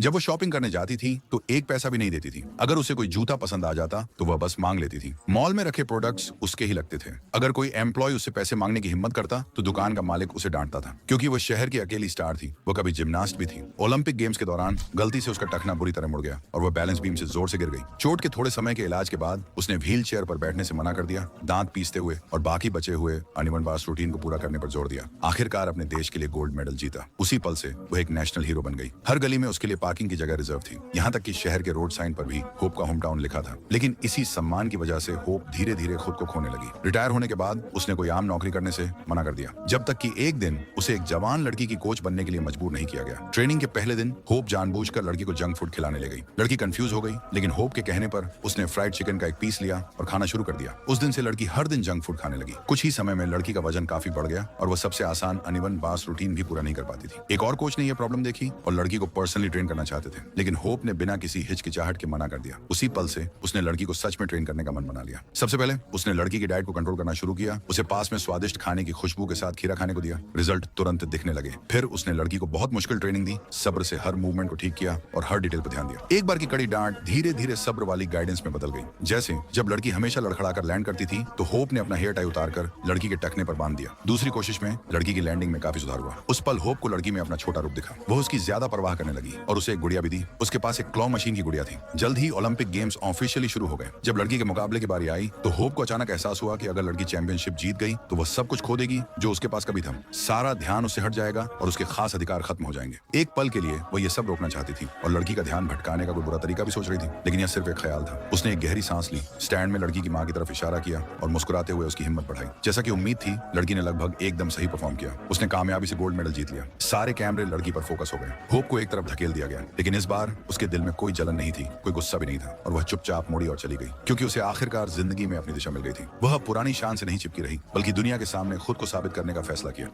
जब वो शॉपिंग करने जाती थी तो एक पैसा भी नहीं देती थी। अगर उसे कोई जूता पसंद आ जाता तो वह बस मांग लेती थी। मॉल में रखे प्रोडक्ट्स उसके ही लगते थे। अगर कोई एम्प्लॉय उससे पैसे मांगने की हिम्मत करता तो दुकान का मालिक उसे डांटता था, क्योंकि वो शहर की अकेली स्टार थी। वो कभी जिम्नास्ट भी थी। ओलंपिक गेम्स के दौरान गलती से उसका टखना बुरी तरह मुड़ गया और वो बैलेंस बीम से जोर से गिर गई। चोट के थोड़े समय के इलाज के बाद उसने व्हील चेयर पर बैठने से मना कर दिया, दांत पीसते हुए और बाकी बचे हुए अनइवन बार्स रूटीन को पूरा करने पर जोर दिया। आखिरकार अपने देश के लिए गोल्ड मेडल जीता। उसी पल से वो एक नेशनल हीरो बन गई। हर गली में उसके लिए पार्किंग की जगह रिजर्व थी। यहाँ तक कि शहर के रोड साइन पर भी होप का होम टाउन लिखा था। लेकिन इसी सम्मान की वजह से होप धीरे धीरे खुद को खोने लगी। रिटायर होने के बाद उसने कोई आम नौकरी करने से मना कर दिया, जब तक कि एक दिन उसे एक जवान लड़की की कोच बनने के लिए मजबूर नहीं किया गया। ट्रेनिंग के पहले दिन होप जानबूझकर लड़की को जंक फूड खिलाने ले गई। लड़की कंफ्यूज हो गई, लेकिन होप के कहने पर उसने फ्राइड चिकन का एक पीस लिया और खाना शुरू कर दिया। उस दिन से लड़की हर दिन जंक फूड खाने लगी। कुछ ही समय में लड़की का वजन काफी बढ़ गया और वो सबसे आसान अनइवन बार्स रूटीन भी पूरा नहीं कर पाती थी। एक और कोच ने यह प्रॉब्लम देखी और लड़की को पर्सनली ट्रेन करना चाहते थे, लेकिन होप ने बिना किसी हिचकिचाहट के मना कर दिया। उसी पल से उसने लड़की को सच में ट्रेन करने का मन बना लिया। सबसे पहले उसने लड़की की डाइट को कंट्रोल करना शुरू किया। उसे पास में स्वादिष्ट खाने की खुशबू के साथ खीरा खाने को दिया। रिजल्ट तुरंत दिखने लगे। फिर उसने लड़की को बहुत मुश्किल ट्रेनिंग दी, सब्र से हर मूवमेंट को ठीक किया और हर डिटेल पर ध्यान दिया। एक बार की कड़ी डांट धीरे धीरे सब्र वाली गाइडेंस में बदल गई। जैसे जब लड़की हमेशा लड़खड़ाकर लैंड करती थी तो होप ने अपना हेयर टाई उतारकर लड़की के टखने पर बांध दिया। दूसरी कोशिश में लड़की की लैंडिंग में काफी सुधार हुआ। उस पल होप को लड़की में अपना छोटा रूप दिखा। वो उसकी ज्यादा परवाह करने लगी और उसे एक गुड़िया भी दी। उसके पास एक क्लॉ मशीन की गुड़िया थी। जल्द ही ओलंपिक गेम्स ऑफिशियली शुरू हो गए। जब लड़की के मुकाबले की बारी आई तो होप को अचानक एहसास हुआ कि अगर लड़की चैंपियनशिप जीत गई तो वह सब कुछ खो देगी जो उसके पास कभी था। सारा ध्यान उससे हट जाएगा और उसके खास अधिकार खत्म हो जाएंगे। एक पल के लिए वो ये सब रोकना चाहती थी और लड़की का ध्यान भटकाने का कोई बुरा तरीका भी सोच रही थी, लेकिन यह सिर्फ एक ख्याल था। उसने एक गहरी सांस ली, स्टैंड में लड़की की मां की तरफ इशारा किया और मुस्कुराते हुए उसकी हिम्मत बढ़ाई। जैसा कि उम्मीद थी, लड़की ने लगभग एकदम सही परफॉर्म किया। उसने कामयाबी से गोल्ड मेडल जीत लिया। सारे कैमरे लड़की पर फोकस हो गए। होप को एक तरफ धकेल दिया गया, लेकिन इस बार उसके दिल में कोई जलन नहीं थी, कोई गुस्सा भी नहीं था और वह चुपचाप मुड़ी और चली गई, क्योंकि उसे आखिरकार जिंदगी में अपनी दिशा मिल गई थी। वह पुरानी शान से नहीं चिपकी रही, बल्कि दुनिया के सामने खुद को साबित करने का फैसला किया।